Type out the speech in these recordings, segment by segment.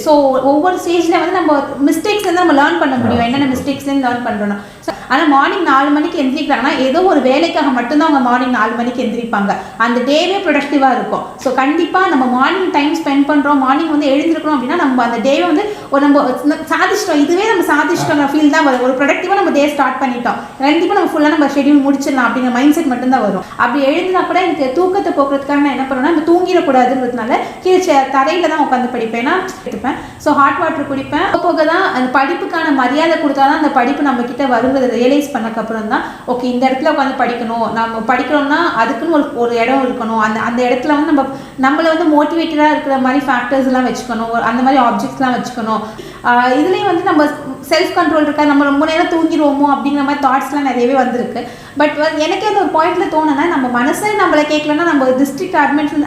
So ஒவ்வொரு ஸ்டேஜில் வந்து நம்ம மிஸ்டேக்ஸ்லேருந்து நம்ம லேர்ன் பண்ண முடியும், என்னென்ன மிஸ்டேக்ஸ்லேருந்து லேர்ன் பண்ணுறோன்னா. ஆனால் மார்னிங் 4 மணிக்கு எந்திரிக்கிறாங்கன்னா ஏதோ ஒரு வேலைக்காக மட்டும்தான் அவங்க மார்னிங் 4 மணிக்கு எந்திரிப்பாங்க. அந்த டேவே ப்ரொடக்டிவாக இருக்கும். ஸோ கண்டிப்பாக நம்ம மார்னிங் டைம் ஸ்பெண்ட் பண்ணுறோம், மார்னிங் வந்து எழுந்திருக்கிறோம் அப்படின்னா நம்ம அந்த டேவை வந்து நம்ம சாதிச்சிட்டோம், இதுவே நம்ம சாதிச்சிட்டோம் ஃபீல் தான் வரும். ஒரு ப்ரொடக்டிவாக நம்ம டே ஸ்டார்ட் பண்ணிட்டோம், கண்டிப்பாக நம்ம ஃபுல்லாக நம்ம ஷெடியூல் முடிச்சிடலாம் அப்படிங்கிற மைண்ட் செட் மட்டும்தான் வரும். அப்படி எழுந்தினா கூட எனக்கு தூக்கத்தை போக்குறதுக்காக நான் என்ன பண்ணுவேன்னா, நம்ம தூங்கிடக்கூடாதுன்றதுனால கீழே தரையில் தான் உட்காந்து படிப்பேன், நான் எடுத்துப்பேன். ஸோ ஹாட் வாட்டர் குடிப்பேன். போக தான் அந்த படிப்புக்கான மரியாதை கொடுத்தா தான் அந்த படிப்பு நம்ம கிட்ட வருங்கிறத ரியலைஸ் பண்ணக்கப்புறம் தான் ஓகே இந்த இடத்துல உட்காந்து படிக்கணும், நம்ம படிக்கிறோம்னா அதுக்குன்னு ஒரு இடம் இருக்கணும், அந்த இடத்துல வந்து நம்மளை வந்து மோட்டிவேட்டடாக இருக்கிற மாதிரி ஃபேக்டர்ஸ்லாம் வச்சுக்கணும், அந்த மாதிரி ஆப்ஜெக்ட்ஸ்லாம் வச்சுக்கணும். இதுலேயும் வந்து நம்ம செல்ஃப் கண்ட்ரோல் இருக்கா, நம்ம ரொம்ப நேரம் தூங்கிடுவோமோ அப்படிங்கிற மாதிரி தாட்ஸ்லாம் நிறையவே வந்திருக்கு. பட் எனக்கே அந்த ஒரு பாயிண்ட்டில் தோணுன்னா, நம்ம மனசே நம்மளை கேட்கலன்னா நம்ம டிஸ்ட்ரிக்ட்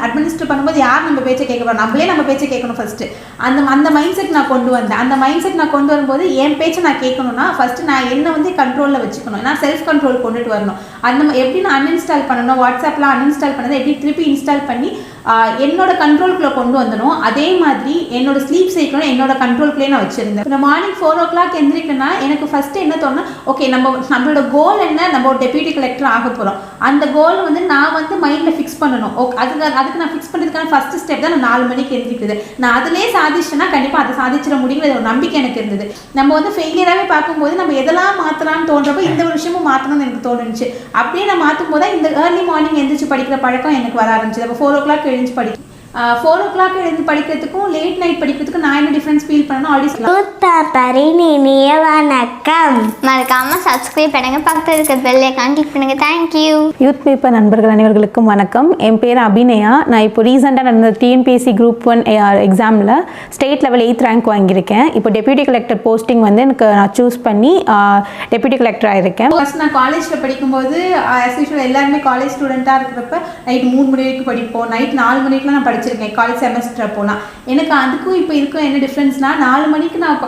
அட்மினிஸ்ட்ரேட் பண்ணும்போது யார் நம்ம பேச்சை கேட்க போகிறோம், நம்மளே நம்ம பேச்சை கேட்கணும் ஃபஸ்ட்டு. அந்த மைண்ட் செட் நான் கொண்டு வந்தேன். அந்த மைண்ட் செட் நான் கொண்டு வரும்போது என் பேச்சை நான் கேட்கணும்னா ஃபஸ்ட்டு நான் என்ன வந்து கண்ட்ரோலில் வச்சுக்கணும், நான் செல்ஃப் கண்ட்ரோல் கொண்டுட்டு வரணும். எப்படி நான் அன்இன்ஸ்டால் பண்ணணும், வாட்ஸ்அப்லாம் அன்இன்ஸ்டால் பண்ணதை எப்படி திருப்பி இன்ஸ்டால் பண்ணி என்னோட கண்ட்ரோலுக்குள்ளே கொண்டு வந்தனும். அதே மாதிரி என்னோட ஸ்லீப் சைக்கிளும் என்னோட கண்ட்ரோல்குள்ளே நான் வச்சுருந்தேன். நான் மார்னிங் 4 o'clock எந்திரிக்கேன்னா எனக்கு ஃபஸ்ட்டு என்ன தோணுன்னா, ஓகே நம்மளோட கோல் என்ன, நம்ம ஒரு டெப்யூட்டி கலெக்டர் ஆக போகிறோம். அந்த கோல் வந்து நான் வந்து மைண்டில் ஃபிக்ஸ் பண்ணணும். ஓகே அதுக்கு நான் ஃபிக்ஸ் பண்ணுறதுக்கான ஃபஸ்ட்டு ஸ்டெப் தான் நான் 4 மணிக்கு எந்திரிக்குது. நான் அதிலே சாதிச்சேன்னா கண்டிப்பாக அதை சாதிச்சிட முடியுங்கிற ஒரு நம்பிக்கை எனக்கு இருந்தது. நம்ம வந்து ஃபெயிலியராகவே பார்க்கும்போது நம்ம எதெல்லாம் மாற்றலாம்னு தோன்றப்போ இந்த ஒரு விஷயமும் மாற்றணும்னு எனக்கு தோணுச்சு. அப்படியே நான் மாற்றும் போது இந்த ஏர்லி மார்னிங் எழுந்திரிச்சு படிக்கிற பழக்கம் எனக்கு வர ஆரம்பிச்சு. அப்போ 4 o'clock எழுந்து படிக்கும். 4 o'clock எழுந்து படிக்கிறதுக்கும் லேட் நைட் படிக்கிறதுக்கும் நான் என்ன டிஃப்ரென்ஸ் ஃபீல் பண்ணணும் வணக்கம். மறக்காம சப்ஸ்கிரைப் பண்ணுங்க, பக்கத்தில் இருக்க பெல் ஐகான் கிளிக் பண்ணுங்க. தேங்க்யூ. யூத் பேப்பர் நண்பர்கள் அனைவர்களுக்கும் வணக்கம். என் பேர் அபிநயா. நான் இப்போ ரீசெண்டாக நடந்த TNPSC Group 1 எக்ஸாமில் ஸ்டேட் லெவல் 8th ரேங்க் வாங்கியிருக்கேன். இப்போ டெப்யூட்டி கலெக்டர் போஸ்டிங் வந்து எனக்கு நான் சூஸ் பண்ணி டெப்யூட்டி கலெக்டர் ஆகிருக்கேன். ஃபஸ்ட் நான் காலேஜில் படிக்கும்போது ஆஸ் யூஷுவல் எல்லாருமே காலேஜ் ஸ்டூடெண்ட்டாக இருக்கிறப்ப நைட் 3 மணி வரைக்கும் படிப்போம். நைட் 4 மணிக்கெலாம் நான் படிச்சிருக்கேன் காலேஜ் செமஸ்டர் அப்போலாம். எனக்கு அதுக்கும் இப்போ இருக்கும் என்ன டிஃப்ரென்ஸ்னால், 4 மணிக்கு நான்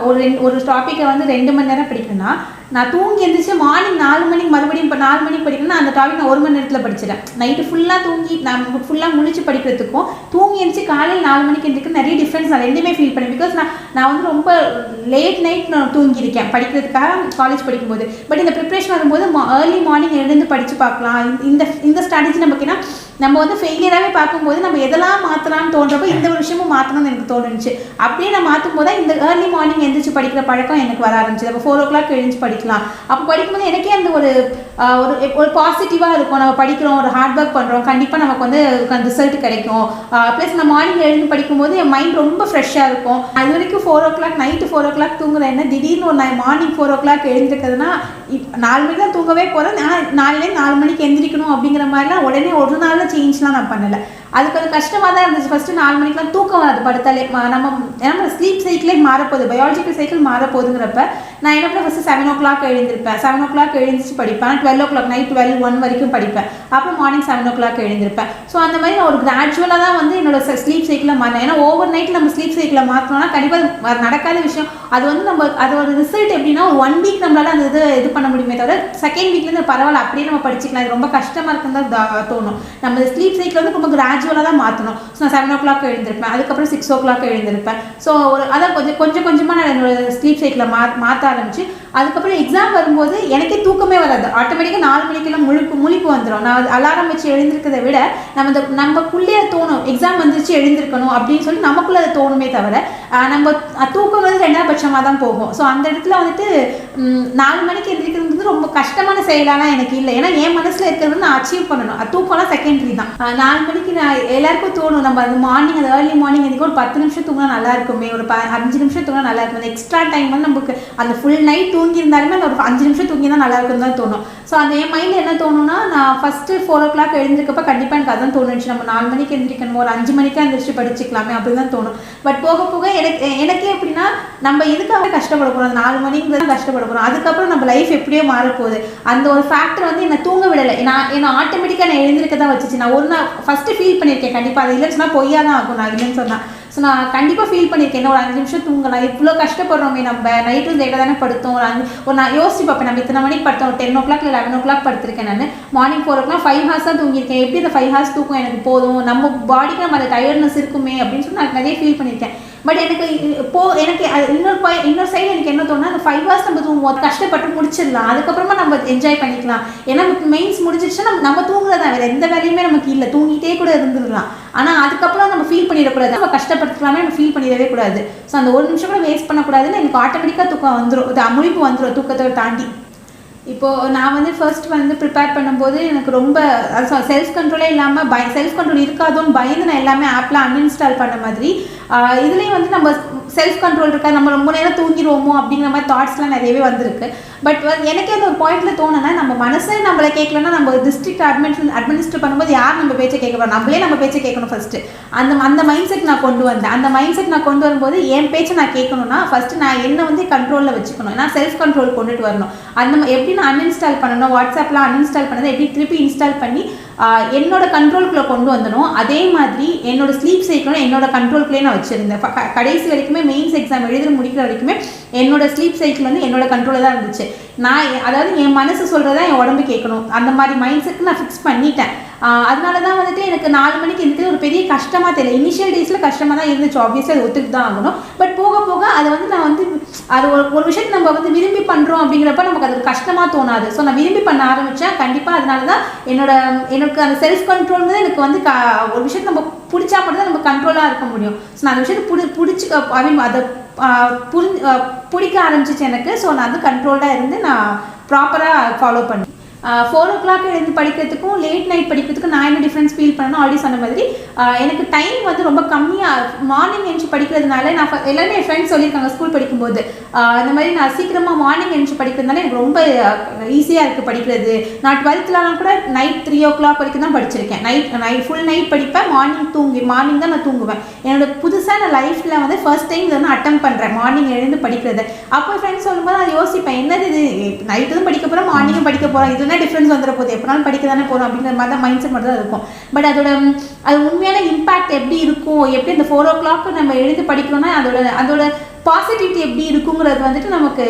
ஒரு டாப்பிக்கை வந்து 2 மணி நேரம் படிக்கணும்னா நான் தூங்கி எழுந்திரிச்சு மார்னிங் 4 மணிக்கு மறுபடியும் இப்போ 4 மணிக்கு படிக்கணும்னா அந்த டாபிக் நான் 1 மணி நேரத்தில் படிச்சிடறேன். நைட்டு ஃபுல்லாக தூங்கி நான் ஃபுல்லாக முழிச்சு படிக்கிறதுக்கும் தூங்கி எழுந்திரிச்சு காலையில் 4 மணிக்கு எழுந்திரிக்க நிறைய டிஃப்ரென்ஸ் நான் ரெண்டுமே ஃபீல் பண்ணேன். பிகாஸ் நான் வந்து ரொம்ப லேட் நைட் நான் தூங்கியிருக்கேன் படிக்கிறதுக்காக காலேஜ் படிக்கும்போது. பட் இந்த ப்ரிப்ரேஷன் வரும்போது ஏர்லி மார்னிங் எழுந்து படித்து பார்க்கலாம். இந்த ஸ்ட்ராட்டஜி நமக்கு ஏன்னா நம்ம வந்து ஃபெயிலியராகவே பார்க்கும்போது நம்ம எதெல்லாம் மாற்றலாம்னு தோன்றப்போ இந்த ஒரு விஷயமும் மாற்றணும்னு எனக்கு தோணுச்சு. அப்படியே நான் மாற்றும் போது இந்த ஏர்லி மார்னிங் எழுந்திரிச்சு படிக்கிற பழக்கம் எனக்கு வர ஆரம்பிச்சு. அப்போ 4 o'clock எழுந்து படிக்கலாம். அப்போ படிக்கும்போது எனக்கே அந்த ஒரு பாசிட்டிவாக இருக்கும். நம்ம படிக்கிறோம், ஒரு ஹார்ட் ஒர்க் பண்ணுறோம், கண்டிப்பாக நமக்கு வந்து ரிசல்ட் கிடைக்கும். ப்ளஸ் நான் மார்னிங் எழுந்து படிக்கும்போது என் மைண்ட் ரொம்ப ஃப்ரெஷ்ஷாக இருக்கும். அது வரைக்கும் 4 o'clock நைட்டு 4 o'clock தூங்குறேன். என்ன திடீர்னு ஒரு மார்னிங் 4 o'clock எழுந்திருக்கிறதுனா 4 மணிக்கு தான் தூங்கவே போகிறேன். ஆனால் 4 மணிக்கு எந்திரிக்கணும் அப்படிங்கிற மாதிரிலாம் உடனே ஒரு நாள் சேஞ்ச்லாம் நான் பண்ணலை. அது கொஞ்சம் கஷ்டமாக தான் இருந்துச்சு. ஃபஸ்ட்டு 4 மணிக்கெலாம் தூக்கம் வராது படுத்தாலே. நம்ம ஸ்லீப் சைக்கிளே மாறப்போகுது, பயாலஜிக்கல் சைக்கிள் மாறப்போகுதுங்கிறப்ப நான் என்ன பண்ண ஃபஸ்ட்டு 7 o'clock எழுந்திருப்பேன். 7 o'clock எழுந்திரிச்சு படிப்பேன். 12 o'clock நைட் 12-1 வரைக்கும் படிப்பேன். அப்புறம் மார்னிங் 7 o'clock எழுந்திருப்பேன். ஸோ அந்த மாதிரி நான் ஒரு கிராஜுவலாக தான் வந்து என்னோட ஸ்லீப் சைக்கிளில் மாறினேன். ஏன்னா ஓவர் நைட்டில் நம்ம ஸ்லீப் சைக்கிளில் மாற்றினோம்னா கண்டிப்பாக நடக்காத விஷயம். அது வந்து அதோட ரிசல்ட் எப்படின்னா 1 week நம்மளால் அந்த இது பண்ண முடியுமே தவிர செகண்ட் வீக்லேருந்து பரவாயில்ல அப்படியே நம்ம படிச்சுக்கலாம். இது ரொம்ப கஷ்டமாக இருக்குன்னு தான் தோணும். நம்ம ஸ்லீப் சைக்கிள் வந்து ரொம்ப கிராஜுவலாக தான் மாற்றணும். ஸோ நான் 7 o'clock எழுந்திருப்பேன். அதுக்கப்புறம் 6 o'clock எழுந்திருப்பேன். ஸோ அதான் கொஞ்சமாக நான் என்னோட ஸ்லீப் சைக்கிளை மாற்ற ஆரம்பிச்சு. அதுக்கப்புறம் எக்ஸாம் வரும்போது எனக்கே தூக்கமே வராது. ஆட்டோமேட்டிக்காக 4 மணிக்கெல்லாம் முழிப்பு வந்துடும். நான் அலாரம் வச்சு எழுந்திருக்கிறத விட நமக்குள்ளே தோணும் எக்ஸாம் வந்துருச்சு எழுந்திருக்கணும் அப்படின்னு சொல்லி நமக்குள்ளே அது தோணுமே தவிர நம்ம தூக்கம் வந்து 2ஆம் பட்சமாக தான் போகும். ஸோ அந்த இடத்துல வந்துட்டு 4 மணிக்கு எழுந்திரிக்கிறது வந்து ரொம்ப கஷ்டமான செயலாலாம் எனக்கு இல்லை. ஏன்னா என் மனசில் இருக்கிறது நான் அச்சீவ் பண்ணணும். தூக்கம்லாம் செகண்டரி தான். 4 மணிக்கு நான் எல்லாருக்கும் தோணும் நம்ம அது மார்னிங் அது ஏர்லி மார்னிங் எதுக்கு ஒரு 10 நிமிஷம் தூங்கினா நல்லா இருக்குமே, ஒரு 5 நிமிஷம் தூங்கினா நல்லா இருக்கும். அந்த எக்ஸ்ட்ரா டைம் வந்து நமக்கு அந்த ஃபுல் நைட் தூங்கி இருந்தாலுமே அந்த ஒரு 5 நிமிஷம் தூங்கி தான் நல்லா இருக்குன்னு தான் தோணும். ஸோ அந்த என் மைண்டில் என்ன தோணுன்னா, நான் ஃபஸ்ட்டு 4 o'clock எழுந்திருக்கப்போ கண்டிப்பாக எனக்கு அதான் தோணுச்சு. நம்ம 4 மணிக்கு எழுந்திரிக்கணும், ஒரு 5 மணிக்கு எழுந்திரிச்சு படிச்சுக்கலாமே அப்படி தான் தோணும். பட் போக போக எனக்கே எப்படின்னா நம்ம எதுக்காக கஷ்டப்பட போகிறோம், அந்த 4 மணிக்கு கஷ்டப்பட போகிறோம். அதுக்கப்புறம் நம்ம லைஃப் எப்படியோ மாறப்போகுது. அந்த ஒரு ஃபேக்டர் வந்து என்னை தூங்க விடலை. என்ன ஆட்டோமேட்டிக்காக நான் எழுந்திருக்க தான் வச்சுச்சு. நான் ஒரு நாள் ஃபஸ்ட்டு ஃபீல் பண்ணியிருக்கேன். கண்டிப்பாக அது இல்லைன்னு சொன்னால் பொய்யா தான் ஆகும். நான் இல்லைன்னு சொன்னேன். ஸோ நான் கண்டிப்பாக ஃபீல் பண்ணியிருக்கேன். என்ன ஒரு 5 நிமிஷம் தூங்கலாம், இவ்வளோ கஷ்டப்படுறோமே நம்ம நைட்டு லேட்டாக தானே படுத்தோம். நான் யோசிச்சு பார்ப்பேன், நம்ம இத்தனை மணிக்கு படுத்தோம், 10 o'clock இல்லை 11 o'clock படுத்திருக்கேன். நான் மார்னிங் 4 o'clock 5 hours தான் தூங்கியிருக்கேன். எப்படி இந்த 5 hours தூக்கம் எனக்கு போதும், நம்ம பாடிக்கு நம்ம அந்த டயர்ட்னஸ் இருக்குமே அப்படின்னு சொல்லி நான் நிறைய ஃபீல் பண்ணியிருக்கேன். பட் எனக்கு எனக்கு இன்னொரு சைடு எனக்கு என்ன தோணுன்னா அந்த 5 hours நம்ம தூங்குவோம், கஷ்டப்பட்டு முடிச்சிடலாம், அதுக்கப்புறமா நம்ம என்ஜாய் பண்ணிக்கலாம். ஏன்னா மெயின்ஸ் முடிஞ்சிடுச்சுன்னா நம்ம தூங்குறதா, வேறு எந்த வேலையுமே நமக்கு இல்லை, தூங்கிட்டே கூட இருந்துடலாம். ஆனால் அதுக்கப்புறம் நம்ம ஃபீல் பண்ணிடக்கூடாது, நம்ம கஷ்டப்படுத்தலாமே நம்ம ஃபீல் பண்ணிடவே கூடாது. ஸோ அந்த ஒரு நிமிஷம் கூட வேஸ்ட் பண்ணக்கூடாதுன்னு எனக்கு ஆட்டோமேட்டிக்காக தூக்கம் வந்துடும், முழிப்பு வந்துடும் தூக்கத்தை தாண்டி. இப்போது நான் வந்து ஃபர்ஸ்ட் வந்து ப்ரிப்பேர் பண்ணும்போது எனக்கு ரொம்ப செல்ஃப் கண்ட்ரோலே இல்லாமல் செல்ஃப் கண்ட்ரோல் இருக்காதோன்னு பயந்து நான் எல்லாமே ஆப்லாம் அன்இன்ஸ்டால் பண்ண மாதிரி. இதுலேயும் வந்து நம்ம செல்ஃப் கண்ட்ரோல் இருக்கா, நம்ம ரொம்ப நேரம் தூங்கிடுவோமோ அப்படிங்கிற மாதிரி தாட்ஸ்லாம் நிறையவே வந்திருக்கு. பட் எனக்கே அந்த ஒரு பாயிண்ட்டில் தோணுன்னா, நம்ம மனசே நம்மளை கேட்கலன்னா நம்ம டிஸ்ட்ரிக்ட் அட்மினிஸ்டர் பண்ணும்போது யார் நம்ம பேச்சை கேட்க போகிறோம், நம்மளே நம்ம பேச்சை கேட்கணும் ஃபஸ்ட்டு. அந்த மைண்ட் செட் நான் கொண்டு வந்தேன். அந்த மைண்ட் செட் நான் கொண்டு வரும்போது என் பேச்சை நான் கேட்கணும்னா ஃபஸ்ட்டு நான் என்ன வந்து கண்ட்ரோலில் வச்சுக்கணும், நான் செல்ஃப் கண்ட்ரோல் கொண்டுட்டு வரணும். எப்படி நான் அன்இன்ஸ்டால் பண்ணணும், வாட்ஸ்அப்லாம் அன்இன்ஸ்டால் பண்ணதை எப்படி திருப்பி இன்ஸ்டால் பண்ணி என்னோட கண்ட்ரோலுக்குள்ளே கொண்டு வந்தனும். அதே மாதிரி என்னோட ஸ்லீப் சைக்கிளும் என்னோட கண்ட்ரோலுக்குள்ளே நான் வச்சுருந்தேன். கடைசி வரைக்குமே மெயின்ஸ் எக்ஸாம் எழுதி முடிக்கிற வரைக்குமே என்னோட ஸ்லீப் சைக்கிள் வந்து என்னோட கண்ட்ரோலில் தான் இருந்துச்சு. அதாவது என் மனசு சொல்கிறதா என் உடம்பு கேட்கணும், அந்த மாதிரி மைண்ட் செட் நான் ஃபிக்ஸ் பண்ணிட்டேன். அதனால தான் வந்துட்டு எனக்கு 4 மணிக்கு இருந்துட்டு ஒரு பெரிய கஷ்டமாக தெரியல. இனிஷியல் டேஸில் கஷ்டமாக தான் இருந்துச்சு, ஆப்வியஸ்லி அது ஒத்துக்கிட்டு தான் ஆகணும். பட் போக போக அதை வந்து நான் வந்து அது ஒரு விஷயத்தை நம்ம வந்து விரும்பி பண்ணுறோம் அப்படிங்கிறப்ப நமக்கு அது கஷ்டமாக தோணாது. ஸோ நான் விரும்பி பண்ண ஆரம்பித்தேன். கண்டிப்பாக அதனால தான் எனக்கு அந்த செல்ஃப் கண்ட்ரோல் வந்து எனக்கு வந்து ஒரு விஷயத்தை நம்ம பிடிச்சா மட்டும் தான் நம்ம கண்ட்ரோலாக இருக்க முடியும். ஸோ நான் அந்த விஷயத்தை பிடிச்சி அதை பிடிக்க ஆரம்பிச்சிச்சு எனக்கு. ஸோ நான் வந்து கண்ட்ரோல்டாக இருந்து நான் ப்ராப்பராக ஃபாலோ பண்ணேன். 4 o'clock எழுந்து படிக்கிறதுக்கும் லேட் நைட் படிக்கிறதுக்கும் நான் என்ன டிஃப்ரென்ஸ் ஃபீல் பண்ணணும், ஆல்ரெடி சொன்ன மாதிரி எனக்கு டைம் வந்து ரொம்ப கம்மியாக மார்னிங் எழுந்து படிக்கிறதுனால நான் எல்லாருமே என் ஃப்ரெண்ட்ஸ் சொல்லியிருக்காங்க ஸ்கூல் படிக்கும்போது, இந்த மாதிரி நான் சீக்கிரமாக மார்னிங் எழுந்து படிக்கிறதுனால எனக்கு ரொம்ப ஈஸியாக இருக்குது படிக்கிறது. நான் 12th கூட நைட் 3 o'clock வரைக்கும் தான் படிச்சிருக்கேன். நைட் ஃபுல் நைட் படிப்பேன், மார்னிங் தான் நான் தூங்குவேன். என்னோட புதுசாக நான் லைஃப்பில் வந்து ஃபர்ஸ்ட் டைம் இதை வந்து அட்டம் பண்ணுறேன், மார்னிங் எழுந்து படிக்கிறது. அப்போ ஃப்ரெண்ட்ஸ் சொல்லும்போது நான் யோசிப்பேன், என்னது இது, நைட்டு தான் படிக்க போகிறோம், மார்னிங்கும் படிக்க போகிறோம், இது டிஃப்ரென்ஸ் வந்துட போகுது, எப்போனாலும் படிக்க தானே போகிறோம் அப்படிங்கிற மாதிரி தான் மைண்ட் செட் மட்டும் தான் இருக்கும். பட் அது உண்மையான இம்பாக்ட் எப்படி இருக்கும், எப்படி அந்த 4 o'clock நம்ம எழுந்து படிக்கணும்னா அதோட பாசிட்டிவிட்டி எப்படி இருக்குங்கிறது வந்துட்டு நமக்கு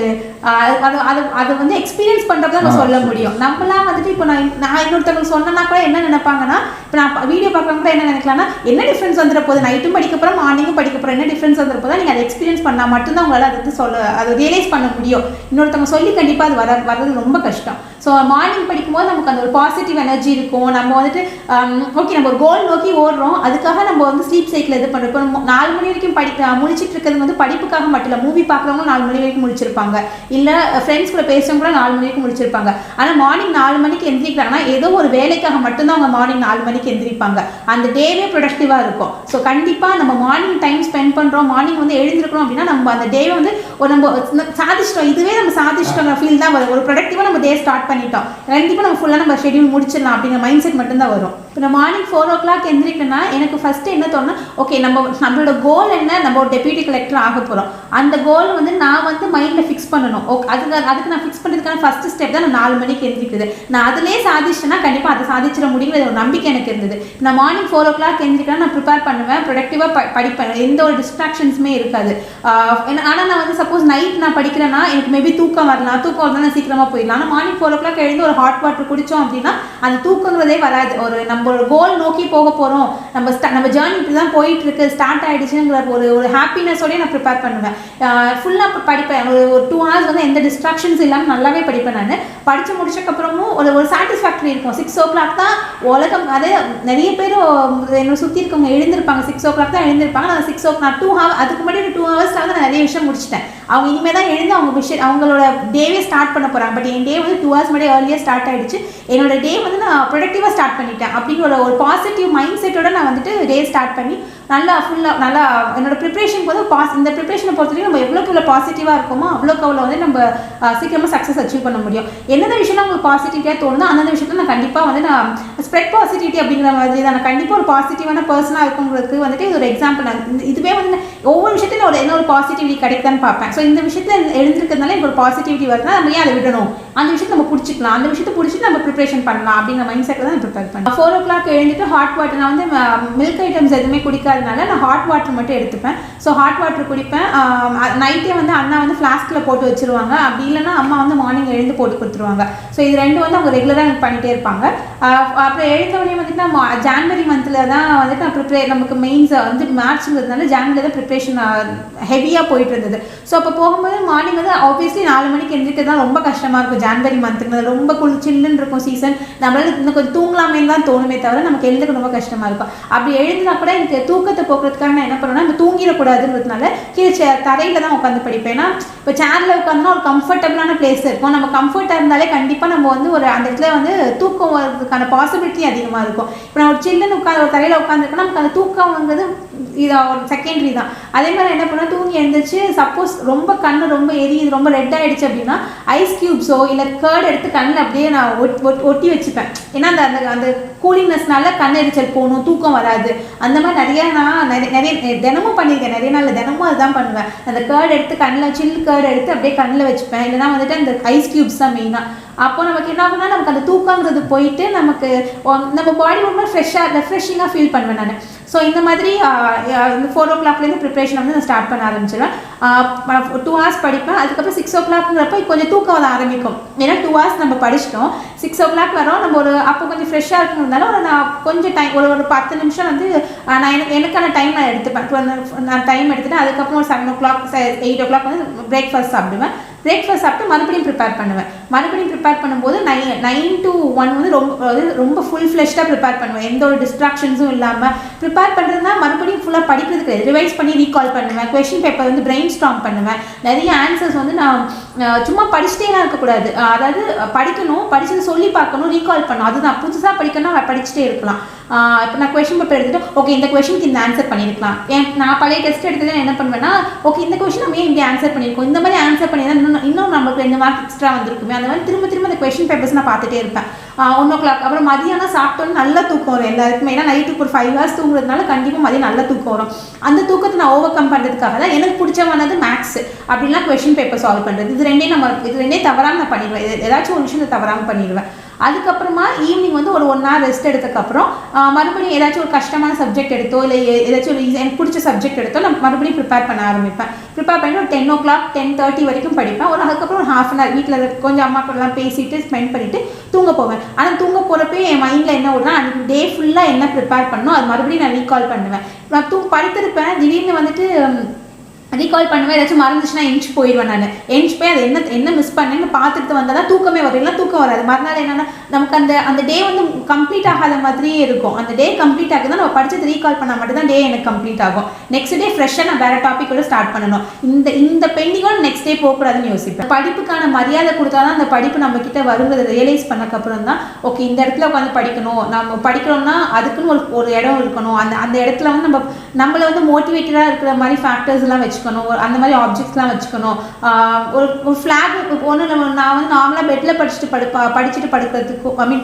அதை வந்து எக்ஸ்பீரியன்ஸ் பண்ணுறது தான் நம்ம சொல்ல முடியும். நம்மளாம் வந்துட்டு இப்போ நான் இன்னொருத்தவங்களுக்கு சொன்னேன்னா கூட என்ன நினைப்பாங்கன்னா, இப்போ நான் வீடியோ பார்க்குறவங்க கூட என்ன நினைக்கலாம்னா, என்ன டிஃப்ரென்ஸ் வந்துட போகுது, நைட்டும் படிக்க போகிறோம் மார்னிங்கும் படிக்க போகிறோம், என்ன டிஃப்ரென்ஸ் வந்துட போதா, நீங்கள் அதை எக்ஸ்பீரியன்ஸ் பண்ணால் மட்டும்தான் உங்களால் அதை வந்து அதை ரியலைஸ் பண்ண முடியும். இன்னொருத்தவங்க சொல்லி கண்டிப்பாக அது வர்றது ரொம்ப கஷ்டம். ஸோ மார்னிங் படிக்கும்போது நமக்கு அந்த ஒரு பாசிட்டிவ் எனர்ஜி இருக்கும். நம்ம வந்துட்டு ஓகே நம்ம ஒரு கோல் நோக்கி ஓடுறோம், அதுக்காக நம்ம வந்து ஸ்லீப் சைக்கிள் இது பண்ணுறோம். இப்போ 4 மணி வரைக்கும் முடிச்சுட்டு இருக்கிறது வந்து படிப்புக்காக மட்டும் இல்லை, மூவி பார்க்குறவங்க 4 மணி வரைக்கும் முடிச்சிருப்பாங்க, இல்லை ஃப்ரெண்ட்ஸ் கூட பேசுறவங்க கூட 4 மணி வரைக்கும் முடிச்சிருப்பாங்க. ஆனால் மார்னிங் 4 மணிக்கு எந்திரிக்கிறாங்கன்னா ஏதோ ஒரு வேலைக்காக மட்டும்தான் அவங்க மார்னிங் 4 மணிக்கு எந்திரிப்பாங்க. அந்த டேவே ப்ரொடக்டிவாக இருக்கும். ஸோ கண்டிப்பாக நம்ம மார்னிங் டைம் ஸ்பெண்ட் பண்ணுறோம், மார்னிங் வந்து எழுந்திருக்கிறோம் அப்படின்னா நம்ம அந்த டேவை வந்து நம்ம சாதிச்சிட்டோம், இதுவே நம்ம சாதிச்சிட்டோம் ஃபீல் தான் வரும். ஒரு ப்ரொடக்டிவாக நம்ம டே ஸ்டார்ட் பண்ணிட்டோம், கண்டிப்பாக நம்ம ஃபுல்லாக நம்ம ஷெட்யூல் முடிச்சிடலாம் அப்படிங்கிற மைண்ட் செட் மட்டும்தான் வரும். இப்போ நான் மார்னிங் 4 o'clock எந்திரிக்கணும்னா எனக்கு ஃபஸ்ட்டு என்ன தோணுன்னா, ஓகே நம்மளோட கோல் என்ன, நம்ம ஒரு டெப்யூட்டி கலெக்டர் ஆக போகிறோம், அந்த கோல் வந்து நான் வந்து மைண்டில் ஃபிக்ஸ் பண்ணணும். அதுக்கு நான் ஃபிக்ஸ் பண்ணுறதுக்கான ஃபஸ்ட்டு ஸ்டெப் தான் நான் 4 மணிக்கு எந்திரிக்குது. நான் அதிலே சாதிச்சேன்னா கண்டிப்பாக அதை சாதிச்சிட முடியுங்கிற ஒரு நம்பிக்கை எனக்கு இருந்தது. நான் மார்னிங் 4 o'clock எந்திரிக்கலாம், நான் ப்ரிப்பேர் பண்ணுவேன், ப்ரொடக்டிவாக படிப்பேன், எந்த ஒரு டிஸ்ட்ராக்ஷன்ஸுமே இருக்காது. ஆனால் நான் வந்து சப்போஸ் நைட் நான் படிக்கிறேன்னா எனக்கு மேபி தூக்கம் வரலாம், தூக்கம் வரலாம் நான் சீக்கிரமாக போயிடலாம். ஆனால் மார்னிங் 4 o'clock எழுந்து ஒரு ஹாட் வாட்டர் குடித்தோம் அப்படின்னா அந்த தூக்கங்கிறதே வராது. நம்ம ஒரு கோல் நோக்கி போக போகிறோம், நம்ம ஜேர்னி இப்படி தான் போயிட்டு இருக்கு, ஸ்டார்ட் ஆகிடுச்சுங்கிற ஒரு ஹாப்பினஸோடய நான் ப்ரிப்பேர் பண்ணுவேன். ஃபுல்லாக படிப்பேன், ஒரு 2 hours வந்து எந்த டிஸ்ட்ராக்ஷன்ஸ் இல்லாமல் நல்லாவே படிப்பேன். நான் படித்து முடிச்சக்கப்புறமும் ஒரு சாட்டிஸ்ஃபேக்டரி இருக்கும். 6 o'clock தான் உலகம், அதே நிறைய பேர் என்னை சுற்றி இருக்கவங்க எழுந்திருப்பாங்க, 6 o'clock தான் எழுந்திருப்பாங்க. நான் 6 o'clock நான் 2 hours அதுக்கு முன்னாடி 2 hours நான் நிறைய விஷயம் முடிச்சிட்டேன். அவங்க இனிமேல் தான் எழுந்து அவங்களோட டேவே ஸ்டார்ட் பண்ண போகிறாங்க. பட் என் டே வந்து 2 hours முன்னாடி ஏர்லியாக ஸ்டார்ட் ஆகிடுச்சு. என்னோட டே வந்து நான் ப்ரொடக்டிவாக ஸ்டார்ட் பண்ணிட்டேன் அப்படிங்கிற ஒரு பாசிட்டிவ் மைண்ட் செட்டோட நான் வந்துட்டு டே ஸ்டார்ட் பண்ணி நல்லா என்னோட ப்ரிப்ரேஷன் போது இந்த ப்ரிப்ரேஷனை பொறுத்தவரைக்கும் நம்ம எவ்வளோக்கு எவ்வளோ பாசிட்டிவாக இருக்கோமோ அவ்வளோக்கு அவ்வளோ வந்து நம்ம சீக்கிரமாக சக்ஸஸ் அச்சீவ் பண்ண முடியும். எந்தெந்த விஷயம் உங்களுக்கு பாசிட்டிவிட்டியாக தோணுதோ அந்தந்த விஷயத்தில் நான் கண்டிப்பாக வந்து நான் ஸ்ப்ரெட் பாசிட்டிவிட்டி அப்படிங்கிற மாதிரி தான். நான் கண்டிப்பாக ஒரு பாசிட்டிவான பர்சனாக இருக்குங்கிறதுக்கு வந்துட்டு இது ஒரு எக்ஸாம்பிள். நான் இதுவே வந்து ஒவ்வொரு விஷயத்தையும் என்ன ஒரு பாசிட்டிவிட்டி கிடைக்குதான்னு பார்ப்பேன். ஸோ இந்த விஷயத்தில் எழுந்திருக்கிறதுனால எனக்கு ஒரு பாசிட்டிவிட்டி வருதுன்னா நம்ம ஏன் அதை விடணும், அந்த விஷயத்தை நம்ம பிடிச்சிக்கலாம், அந்த விஷயத்தை பிடிச்சிட்டு நம்ம ப்ரிப்ரேஷன் பண்ணலாம் அப்படிங்கிற மைண்ட் செட்டில் தான் நான் ப்ரிப்பேர் பண்ணேன். 4 o'clock எழுந்துட்டு ஹாட் வாட்டர், நான் வந்து மில்க் ஐட்டம்ஸ் எதுவுமே குடிக்காது, முடியாதனால நான் ஹாட் வாட்டர் மட்டும் எடுத்துப்பேன். ஸோ ஹாட் வாட்டர் குடிப்பேன். நைட்டே வந்து அண்ணா வந்து ஃப்ளாஸ்கில் போட்டு வச்சுருவாங்க. அப்படி இல்லைன்னா அம்மா வந்து மார்னிங் எழுந்து போட்டு கொடுத்துருவாங்க. ஸோ இது ரெண்டும் வந்து அவங்க ரெகுலராக எனக்கு பண்ணிகிட்டே இருப்பாங்க. அப்புறம் எழுந்தவொடனே வந்துட்டு நம்ம ஜான்வரி மந்தில் தான் வந்துட்டு நான் நமக்கு மெயின்ஸ் வந்து மார்ச்ங்கிறதுனால ஜான்வரியில் தான் ப்ரிப்ரேஷன் ஹெவியாக போயிட்டு இருந்தது. ஸோ அப்போ போகும்போது மார்னிங் வந்து ஆப்வியஸ்லி 4 மணிக்கு எழுந்திரிக்கிறது தான் ரொம்ப கஷ்டமாக இருக்கும். ஜான்வரி மந்த்துக்கு ரொம்ப சில்லுன்னு இருக்கும் சீசன். நம்மளால இன்னும் கொஞ்சம் தூங்கலாமே தான் தோணுமே தவிர நமக்கு எழுதுக்கு ரொம்ப கஷ்டமாக இருக்கும். அப்படி எழுதுனா கூட எனக்கு தூக்கத்தை போக்குறதுக்காக நான் என்ன பண்ணுவேன்னா, நம்ம தூங்கிடக்கூடாதுன்றதுனால கீழே தரையில் தான் உட்காந்து படிப்பேன். ஏன்னா இப்போ சேரில் உட்காந்துனா ஒரு கம்ஃபர்டபுளான பிளேஸ் இருக்கும். நம்ம கம்ஃபர்ட்டாக இருந்தாலே கண்டிப்பாக நம்ம வந்து ஒரு அந்த இடத்துல வந்து தூக்கம் வரதுக்கான பாசிபிலிட்டி அதிகமாக இருக்கும். இப்போ நான் ஒரு சில்லுன்னு உட்காந்து ஒரு தரையில் உட்காந்துருக்கேன்னா நமக்கு அந்த தூக்கம்ங்கிறது இது ஒரு செகண்டரி தான். அதே மாதிரி என்ன பண்ணுவேன், தூங்கி எழுந்திரிச்சு சப்போஸ் ரொம்ப கண்ணு ரொம்ப எரியுது, ரொம்ப ரெட் ஆகிடுச்சு அப்படின்னா ஐஸ் க்யூப்ஸோ இல்லை கேர்ட் எடுத்து கண்ணில் அப்படியே நான் ஒட்டி வச்சுப்பேன். ஏன்னா அந்த அந்த கூலிங்னஸ்னால கண் எரிச்சல் போகணும், தூக்கம் வராது. அந்த மாதிரி நான் நிறைய தினமும் பண்ணியிருக்கேன். நிறைய நாள் தினமும் அதுதான் பண்ணுவேன். அந்த கேர்ட் எடுத்து கண்ணில் சில் கேர்ட் எடுத்து அப்படியே கண்ணில் வச்சுப்பேன். இல்லைனா வந்துட்டு அந்த ஐஸ் க்யூப்ஸ் தான் மெயினாக. அப்போ நமக்கு என்ன ஆகுனா நமக்கு அந்த தூக்கங்கிறது போயிட்டு நமக்கு நம்ம பாடி ரொம்ப ரெஃப்ரெஷிங்காக ஃபீல் பண்ணுவேன் நான். ஸோ இந்த மாதிரி இந்த 4 o'clockலேருந்து ப்ரிப்ரேஷன் வந்து நான் ஸ்டார்ட் பண்ண ஆரம்பிச்சிடுவேன். 2 hours படிப்பேன். அதுக்கப்புறம் 6 o'clockங்கிறப்ப கொஞ்சம் தூக்கம் வர ஆரம்பிக்கும். ஏன்னா 2 hours நம்ம படிச்சிட்டோம். 6 o'clock வரோம். நம்ம அப்போ கொஞ்சம் ஃப்ரெஷ்ஷாக இருக்கணும்னாலும் நான் கொஞ்சம் டைம் ஒரு 10 நிமிஷம் வந்து நான் எனக்கான டைம் நான் எடுத்துப்பேன். நான் டைம் எடுத்துகிட்டு அதுக்கப்புறம் ஒரு 7 o'clock 8 o'clock வந்து பிரேக்ஃபாஸ்ட் சாப்பிடுவேன். பிரேக்ஃபாஸ்ட் சாப்பிட்டு மறுபடியும் ப்ரிப்பேர் பண்ணுவேன். மறுபடியும் ப்ரிப்பேர் பண்ணும்போது 9 to 1 வந்து ரொம்ப ஃபுல் ஃப்ளெஷ்டாக ப்ரிப்பேர் பண்ணுவேன். எந்த ஒரு டிஸ்ட்ராக்ஷன்ஸும் இல்லாமல் ப்ரிப்பேர் பண்ணுறதுனா மறுபடியும் ஃபுல்லாக படிக்கிறதுக்கு ரிவைஸ் பண்ணி ரீகால் பண்ணுவேன். கொஷின் பேப்பர் வந்து பிரெயின் ஸ்டார்ம் பண்ணுவேன். நிறைய ஆன்சர்ஸ் வந்து நான் சும்மா படிச்சுட்டேலாம் இருக்கக்கூடாது. அதாவது படிக்கணும், படிச்சது சொல்லி பார்க்கணும், ரீகால் பண்ணணும். அதுதான் புதுசாக படிக்கணும், படிச்சுட்டே இருக்கலாம். இப்போ நான் கொஷின் பேப்பர் எடுத்துகிட்டு ஓகே இந்த கொஷனுக்கு இந்த ஆன்சர் பண்ணியிருக்கலாம். நான் பழைய டெஸ்ட் எடுத்தது என்ன பண்ணுவேன்னா, ஓகே இந்த கொஷின் நம்ம ஏன் இப்படி ஆன்சர் பண்ணியிருக்கோம், இந்த மாதிரி ஆன்சர் பண்ணியிருந்தா இன்னும் நமக்கு 2 மார்க் எக்ஸ்ட்ரா வந்திருக்குமே. அந்த மாதிரி திரும்ப அந்த கொஷின் பேப்பர்ஸ் நான் பார்த்துட்டே இருப்பேன். 1 o'clock அப்புறம் மதியானம் சாப்பிட்டோன்னு நல்லா தூக்கம் வரும் எல்லாருக்குமே. ஏன்னா நைட்டுக்கு ஒரு 5 hours தூங்குறதுனால கண்டிப்பாக மதியம் நல்லா தூக்கம் வரும். அந்த தூக்கத்தை நான் ஓவர் கம் பண்ணுறதுக்காக தான் எனக்கு பிடிச்சமானது மேக்ஸ் அப்படின்னா கொஷின் பேப்பர் சால்வ் பண்ணுறது. இது ரெண்டே தவறாமல் நான் பண்ணிடுவேன். ஏதாச்சும் ஒரு விஷயம் தவறாமல் பண்ணிடுவேன். அதுக்கப்புறமா ஈவினிங் வந்து ஒரு 1 hour ரெஸ்ட் எடுத்ததுக்கப்புறம் மறுபடியும் ஏதாச்சும் ஒரு கஷ்டமான சப்ஜெக்ட் எடுத்தோ இல்லை ஏதாச்சும் ஒரு எனக்கு பிடிச்ச சப்ஜெக்ட் எடுத்தோ நான் மறுபடியும் ப்ரிப்பேர் பண்ண ஆரம்பிப்பேன். ப்ரிப்பேர் பண்ணி ஒரு 10 o'clock 10:30 வரைக்கும் படிப்பேன். அதுக்கப்புறம் ஒரு 1/2 hour வீட்டில் கொஞ்சம் அம்மா கூடலாம் பேசிட்டு ஸ்பெண்ட் பண்ணிவிட்டு தூங்க போவேன். ஆனால் தூங்க போகிறப்ப என் மைண்டில் என்ன ஓடுனா அன்றைக்கி டே ஃபுல்லாக என்ன ப்ரிப்பேர் பண்ணணும் அது மறுபடியும் நான் ரீகால் பண்ணுவேன். நான் படுத்திருப்பேன், திடீர்னு வந்துட்டு ரீகால் பண்ணுவேன். ஏதாச்சும் மறந்துச்சுன்னா எஞ்சி போயிடுவேன். நான் எஞ்சி போய் அதை என்ன மிஸ் பண்ணேன்னு பார்த்துட்டு வந்தால் தான் தூக்கமே வரும். இல்லை தூக்கம் வராது. மறுநாள் என்னென்னா நமக்கு அந்த டே வந்து கம்ப்ளீட் ஆகாத மாதிரியே இருக்கும். அந்த டே கம்ப்ளீட் ஆகுது தான் நம்ம படித்தது ரீகால் பண்ணால் மட்டும் தான் டே எனக்கு கம்ப்ளீட் ஆகும். நெக்ஸ்ட் டே ஃப்ரெஷ்ஷாக நான் வேறு டாப்பிக்கோட ஸ்டார்ட் பண்ணணும். இந்த பெண்டிங்கோட நெக்ஸ்ட் டே போகக்கூடாதுன்னு யோசிப்பேன். படிப்புக்கான மரியாதை கொடுத்தா தான் அந்த படிப்பு நம்ம கிட்ட வருங்கிறத ரியலைஸ் பண்ணக்கப்புறம் தான் ஓகே இந்த இடத்துல உட்காந்து படிக்கணும். நம்ம படிக்கிறோம்னா அதுக்குன்னு ஒரு இடம் இருக்கணும். அந்த இடத்துல வந்து நம்மளை வந்து மோட்டிவேட்டடாக இருக்கிற மாதிரி ஃபேக்டர்ஸ்லாம் வச்சுக்கணும். அந்த மாதிரி ஆப்ஜெக்ட்ஸ்லாம் வச்சுக்கணும். ஒரு ஃப்ளாக் ஒன்று நான் வந்து நார்மலாக பெட்டில் படிச்சுட்டு படுக்கிறதுக்கும்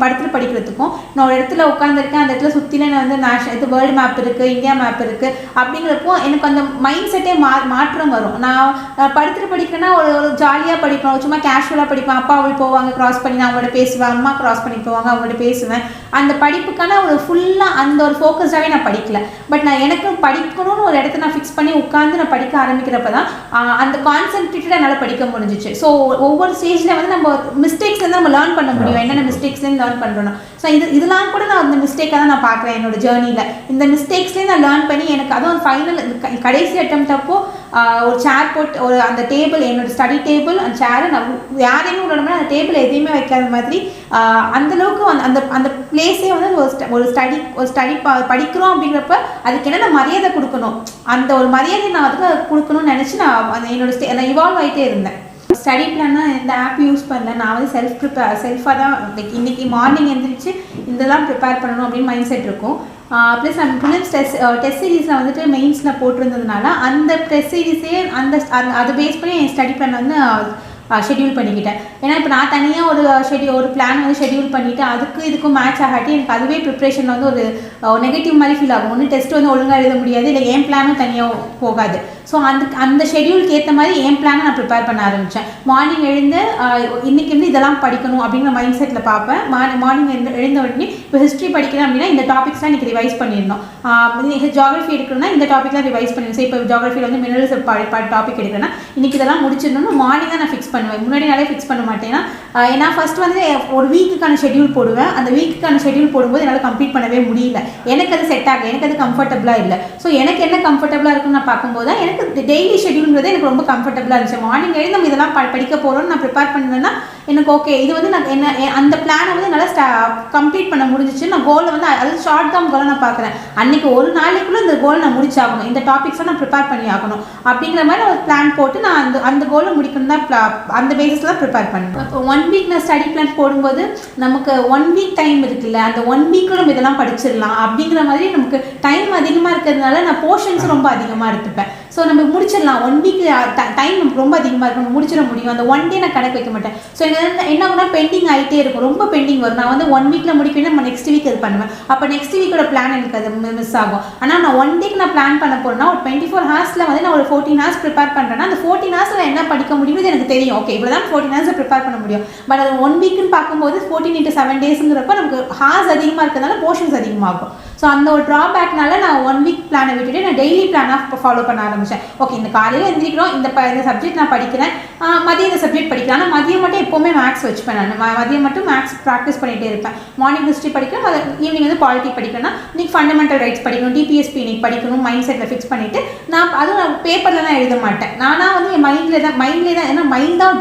படுத்துட்டு படிக்கிறதுக்கும் நான் ஒரு இடத்துல உட்காந்துருக்கேன். அந்த இடத்துல சுற்றில வந்து இது வேர்ல்டு மேப் இருக்குது, இந்தியா மேப் இருக்குது. அப்படிங்கிறப்போ எனக்கு அந்த மைண்ட் செட்டே மாற்றம் வரும். நான் படுத்துட்டு படிக்கிறேன்னா ஒரு ஜாலியாக படிப்பேன், சும்மா கேஷுவலாக படிப்பேன். அப்பா அவள் போவாங்க கிராஸ் பண்ணி நான் அவங்கள்ட்ட பேசுவேன், அம்மா கிராஸ் பண்ணி போவாங்க அவங்கள்ட்ட பேசுவேன். அந்த படிப்புக்கான ஒரு ஃபுல்லாக அந்த ஒரு ஃபோக்கஸ்டாகவே நான் படிக்கல. பட் நான் எனக்கு படிக்கணும்னு ஒரு இடத்த நான் ஃபிக்ஸ் பண்ணி உட்காந்து நான் படிக்க ஆரம்பிக்கிறப்ப தான் அந்த கான்சென்ட்ரேட்டடாக என்னால் படிக்க முடிஞ்சிச்சு. ஸோ ஒவ்வொரு ஸ்டேஜில் வந்து நம்ம மிஸ்டேக்ஸ்லேருந்து நம்ம லேர்ன் பண்ண முடியும். என்னென்ன மிஸ்டேக்ஸ்லேருந்து லேர்ன் பண்ணுறோம். ஸோ இதெல்லாம் கூட நான் அந்த மிஸ்டேக்காக தான் நான் பார்க்குறேன் என்னோட ஜேர்னியில். இந்த மிஸ்டேக்ஸ்லேயே நான் லேர்ன் பண்ணி எனக்கு அதுவும் ஃபைனல் கடைசி அட்டெம்ப்ட் அப்போ ஒரு சேர் போட்டு அந்த டேபிள் என்னோட ஸ்டடி டேபிள் அந்த சேரை நான் யாரையுமே விடணும்னா அந்த டேபிள் எதையுமே வைக்காத மாதிரி அந்தளவுக்கு அந்த பிளேஸே வந்து ஒரு ஸ்டடி படிக்கிறோம் அப்படிங்கிறப்ப அதுக்கு என்னென்ன மரியாதை கொடுக்கணும், அந்த ஒரு மரியாதை நான் அதுக்கு கொடுக்கணும்னு நினச்சி நான் இவால்வ் ஆகிட்டே இருந்தேன். ஸ்டடி பிளான்னா இந்த ஆப் யூஸ் பண்ணல. நான் வந்து செல்ஃபாக தான் இன்றைக்கி மார்னிங் எழுந்திரிச்சு இதெல்லாம் ப்ரிப்பேர் பண்ணணும் அப்படின்னு மைண்ட் செட் இருக்கும். ப்ளஸ் நான் ப்ரிலிம்ஸ் டெஸ்ட் சீரீஸில் வந்துட்டு மெயின்ஸில் போட்டிருந்ததுனால அந்த டெஸ்ட் சீரீஸே அதை பேஸ் பண்ணி என் ஸ்டடி பிளான் வந்து ஷெட்யூல் பண்ணிக்கிட்டேன். ஏன்னா இப்போ நான் தனியாக ஒரு பிளான் வந்து ஷெட்யூல் பண்ணிவிட்டு இதுக்கும் மேட்ச் ஆகாட்டி எனக்கு அதுவே ப்ரிப்ரேஷனில் வந்து ஒரு நெகட்டிவ் மாதிரி ஃபீல் ஆகும். ஒன்று டெஸ்ட் வந்து ஒழுங்காக எழுத முடியாது, இல்லை என் பிளானும் தனியாக போகாது. ஸோ அந்த ஷெடியூலுக்கு ஏற்ற மாதிரி என் பிளானை நான் ப்ரிப்பேர் பண்ண ஆரம்பித்தேன். மார்னிங் எழுந்து இன்றைக்கி வந்து இதெல்லாம் படிக்கணும் அப்படிங்கிற மைண்ட் செட்டில் பார்ப்பேன். மார்னிங் எழுந்த உடனே இப்போ ஹிஸ்ட்ரி படிக்கிறேன் அப்படின்னா இந்த டாபிக்ஸ்லாம் இன்றைக்கி ரிவைஸ் பண்ணிடணும். ஜியாகிரஃபி எடுக்கணும்னா இந்த டாப்பிக்லாம் ரிவைஸ் பண்ணிடணும். ஸோ இப்போ ஜியாகிரஃபியில் வந்து மினரல்ஸ் டாபிக் எடுக்கிறேன்னா இன்றைக்கி இதெல்லாம் முடிச்சிடணும்னு மார்னிங்காக நான் ஃபிக்ஸ் பண்ணுவேன். முன்னாடி நாளே ஃபிக்ஸ் பண்ண மாட்டேன்னா நான் ஃபஸ்ட் வந்து ஒரு வீக்குக்கான ஷெடியூல் போடுவேன். அந்த வீக்குக்கான ஷெடியூல் போடும்போது என்னால் கம்ப்ளீட் பண்ணவே முடியல. எனக்கு அது செட் ஆகலை, எனக்கு அது கம்ஃபர்டபுளாக இல்லை. ஸோ எனக்கு என்ன கம்ஃபர்டபுளாக இருக்குன்னு நான் பார்க்கும்போது தான் எனக்கு டெய்லி ஷெடியூல்ங்கிறது எனக்கு ரொம்ப கம்ஃபர்டபுளாக இருந்துச்சு. மார்னிங் எழுந்து நம்ம இதெல்லாம் படிக்க போகிறோம்னு நான் ப்ரிப்பேர் பண்ணேன்னா எனக்கு ஓகே இது வந்து நான் என்ன அந்த பிளானை வந்து என்னால் கம்ப்ளீட் பண்ண முடிஞ்சிச்சு. நான் கோலை வந்து அது ஷார்ட் டேர்ம் கோலை நான் பார்க்குறேன். அன்றைக்கி ஒரு நாளைக்குள்ளே இந்த கோலை நான் முடிச்சாகணும், இந்த டாபிக்ஸை நான் ப்ரிப்பேர் பண்ணி ஆகணும் அப்படிங்கிற மாதிரி ஒரு பிளான் போட்டு நான் அந்த கோலை முடிக்கணும் தான் அந்த பேசிஸில் தான் ப்ரிப்பேர் பண்ணுவேன். இப்போ 1 வீக் நான் ஸ்டடி பிளான் போடும்போது நமக்கு 1 வீக் டைம் இருக்குல்ல, அந்த 1 வீக்கில் நம்ம இதெல்லாம் படிச்சிடலாம் அப்படிங்கிற மாதிரி நமக்கு டைம் அதிகமாக இருக்கிறதுனால நான் போர்ஷன்ஸ் ரொம்ப அதிகமாக எடுத்துப்பேன். ஸோ நம்ம முடிச்சிடலாம், 1 வீக் டைம் நமக்கு ரொம்ப அதிகமாக இருக்கும், நம்ம முடிச்சிட முடியும். அந்த 1 டே நான் கணக்கு வைக்க மாட்டேன். ஸோ எனக்கு என்ன ஆகுனா பெண்டிங் ஆகிட்டே இருக்கும், ரொம்ப பெண்டிங் வரும். நான் வந்து 1 வீக்கில் முடிக்கணும், நம்ம நெக்ஸ்ட் வீக் இது பண்ணுவேன். அப்போ நெக்ஸ்ட் வீக்கோட பிளான் எனக்கு அது மிஸ் ஆகும். ஆனால் நான் 1 டேக்கு நான் பிளான் பண்ண போகிறேன்னா ஒரு 24 ஹவர்ஸில் வந்து நான் ஒரு 14 ஹவர்ஸ் ப்ரிப்பேர் பண்ணுறேன்னா அந்த 14 ஹவர்ஸில் என்ன படிக்க முடியுது எனக்கு தெரியும். ஓகே இவ்வளோ தான் 14 ஹவர்ஸை ப்ரிப்பேர் பண்ண முடியும். பட் அது 1 வீக்குன்னு பார்க்கும்போது 14 into 7 டேஸுங்கிறப்ப நமக்கு ஹார்ஸ் அதிகமாக இருக்கிறதுனால போர்ஷன்ஸ் அதிகமாகும். ஸோ அந்த ஒரு ட்ராபேக்னால நான் 1 வீக் பிளானை விட்டுட்டு நான் டெய்லி பிளானாக ஃபாலோ பண்ண ஆரம்பித்தேன். ஓகே இந்த காலையில் எழுந்திரிக்கிறோம், இந்த சப்ஜெக்ட் நான் படிக்கிறேன், மதியம் இந்த சப்ஜெக்ட் படிக்கிறேன். ஆனால் மதியம் மட்டும் எப்போவுமே மேக்ஸ் வச்சுப்பேன். நான் மதியம் மட்டும் மேக்ஸ் ப்ராக்டிஸ் பண்ணிகிட்டே இருப்பேன். மார்னிங் ஹிஸ்ட்ரி படிக்கிறேன், ஈவினிங் வந்து பாலிட்டி படிக்கிறேன்னா இன்றைக்கி ஃபண்டமெண்டல் ரைட்ஸ் படிக்கணும், டிபிஎஸ்பி இன்னைக்கு படிக்கணும் மைண்ட் செட்டில் ஃபிக்ஸ் பண்ணிவிட்டு அதுவும் நான் பேப்பரில் தான் எழுத மாட்டேன். நானாக வந்து என் மைண்ட்லேயே தான் ஏன்னா மைண்ட் தான்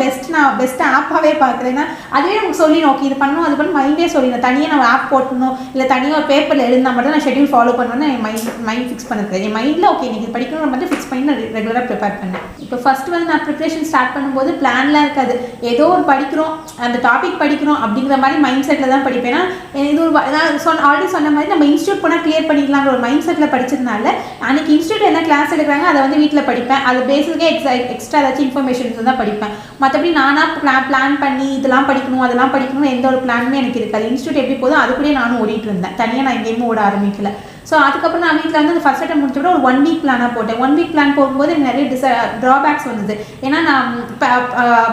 பெஸ்ட் ஆப்பாகவே பார்க்குறேன். ஏன்னா அதுவே நமக்கு சொல்லிடும் ஓகே இது பண்ணணும் அது பண்ணணும் மைண்டே சொல்லிடும். தனியாக நான் ஆப் போட்டணும் இல்லை தனியாக ஒரு பேப்பரில் எழுதினா மட்டும் நான் ஷெடியூல் ஃபாலோ பண்ணுவேன்னு என் மைண்ட் ஃபிக்ஸ் பண்ணிருக்கேன். என் மைண்டில் ஓகே நீங்கள் இது படிக்கணும் மட்டும் ஃபிக்ஸ் பண்ணி நான் ரெகுலராக ப்ரிப்பேர் பண்ணேன். இப்போ ஃபஸ்ட்டு வந்து நான் ப்ரிப்ரேஷன் ஸ்டார்ட் பண்ணும்போது பிளான்லாம் இருக்காது. ஏதோ ஒரு படிக்கிறோம், அந்த டாபிக் படிக்கிறோம் அப்படிங்கிற மாதிரி மைண்ட் செட்டில் தான் படிப்பேன். இது ஒரு நான் ஆல்ரெடி சொன்ன மாதிரி நம்ம இன்ஸ்டியூட் போனால் கிளியர் பண்ணிக்கலாங்கிற ஒரு மைண்ட் செட்டில் படிச்சதுனால அன்றைக்கி இன்ஸ்டியூட் என்ன கிளாஸ் எடுக்கிறாங்க அதை வந்து வீட்டில் படிப்பேன். அது பேசிக்கே எக்ஸ்ட்ரா ஏதாச்சும் இன்ஃபர்மேஷன்ஸ் தான் படிப்பேன். மற்றபடி நானாக பிளான் பண்ணி இதெல்லாம் படிக்கணும் அதெல்லாம் படிக்கணும் எந்த ஒரு பிளானுமே எனக்கு இருக்காது. இன்ஸ்டியூட் எப்படி போதும் அதுக்குள்ளேயே நானும் ஓடிட்டு இருந்தேன். தனியாக நான் எங்கேயுமே ஓட ஆரம்பிக்கல. ஸோ அதுக்கப்புறம் நான் வீட்டில் வந்து அந்த ஃபஸ்ட் அட்டம் முடிச்ச ஒரு 1 வீக் பிளானாக போட்டேன். 1 வீக் பிளான் போகும்போது எனக்கு நிறைய ட்ராபேக்ஸ் வந்தது. ஏன்னா நான்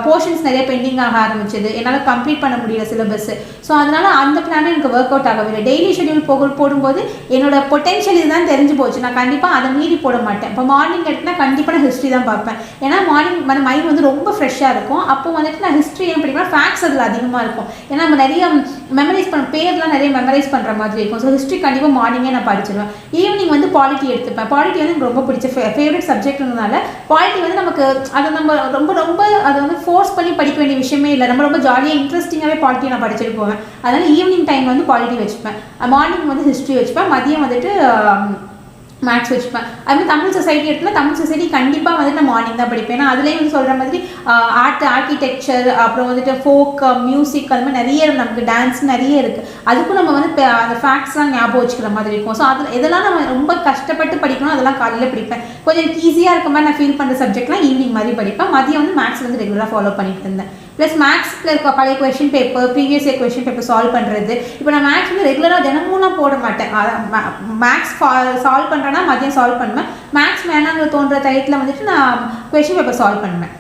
போர்ஷன்ஸ் நிறைய பெண்டிங் ஆக ஆரம்பிச்சது, என்னால் கம்ப்ளீட் பண்ண முடியல சிலபஸ். ஸோ அதனால் அந்த பிளானே எனக்கு ஒர்க் அவுட் ஆகவில்லை. டெய்லி ஷெடியூல் போடும்போது என்னோட பொட்டென்ஷியல் இதுதான் தெரிஞ்சு போச்சு. நான் கண்டிப்பாக அதை மீறி போட மாட்டேன். இப்போ மார்னிங் எடுத்துனா கண்டிப்பாக நான் ஹிஸ்ட்ரி தான் பார்ப்பேன். ஏன்னா மார்னிங் மைண்ட் வந்து ரொம்ப ஃப்ரெஷ்ஷாக இருக்கும். அப்போ வந்துட்டு நான் ஹிஸ்ட்ரி ஏன் படிக்கணும், ஃபேக்ட்ஸ் அதில் அதிகமாக இருக்கும். ஏன்னா நம்ம நிறைய மெமரைஸ் பேர்லாம் நிறைய மெமரைஸ் பண்ணுற மாதிரி இருக்கும். ஸோ ஹிஸ்ட்ரி கண்டிப்பாக மார்னிங்கே நான் படிச்சிருவேன். ஈவினிங் வந்து பாலிட்டி எடுத்துப்பேன். பாலிட்டி வந்து எனக்கு ரொம்ப பிடிச்ச ஃபேவரட் சப்ஜெக்ட்னால பாலிட்டி வந்து நமக்கு அதை நம்ம ரொம்ப அதை வந்து ஃபோர்ஸ் பண்ணி படிக்க வேண்டிய விஷயமே இல்லை. நம்ம ரொம்ப ஜாலியாக இன்ட்ரெஸ்டிங்காகவே பாலிட்டியை நான் படிச்சுட்டு போவேன். அதனால் ஈவினிங் டைம் வந்து பாலிட்டி வச்சுப்பேன், மார்னிங் வந்து ஹிஸ்ட்ரி வச்சுப்பேன், மதியம் வந்துட்டு மேக்ஸ் வச்சுப்பேன். அதுமாதிரி தமிழ் சொசைட்டி எடுத்துனா தமிழ் சொசைட்டி கண்டிப்பாக வந்துட்டு நான் மார்னிங் தான் படிப்பேன். ஏன்னா அதுலேயும் வந்து சொல்கிற மாதிரி ஆர்கிடெக்சர் அப்புறம் வந்துட்டு ஃபோக் மியூசிக் அது மாதிரி நிறைய நமக்கு டான்ஸ் நிறைய இருக்குது. அதுக்கும் நம்ம வந்து அந்த ஃபேக்ட்ஸ்லாம் ஞாபகம் வச்சுக்கிற மாதிரி இருக்கும். ஸோ அதில் எதெல்லாம் நம்ம ரொம்ப கஷ்டப்பட்டு படிக்கணும் அதெல்லாம் காலையில் படிப்பேன். கொஞ்சம் ஈஸியாக இருக்க மாதிரி நான் ஃபீல் பண்ணுற சப்ஜெக்ட்லாம் ஈவினிங் மாதிரி படிப்பேன். மதியம் வந்து மேக்ஸ் வந்து ரெகுலராக ஃபாலோ பண்ணிட்டு இருந்தேன். ப்ளஸ் மேக்ஸில் இருக்க பழைய question paper previous year question paper solve பண்ணுறது. இப்போ நான் மேக்ஸ் வந்து ரெகுலராக தினமும் போட மாட்டேன். மேக்ஸ் சால்வ் பண்ணுறேன்னா மதியம் சால்வ் பண்ணுவேன். மேக்ஸ் வேணாம்னு தோன்ற டயத்தில் வந்துட்டு நான் கொஷின் பேப்பர் சால்வ் பண்ணுவேன்.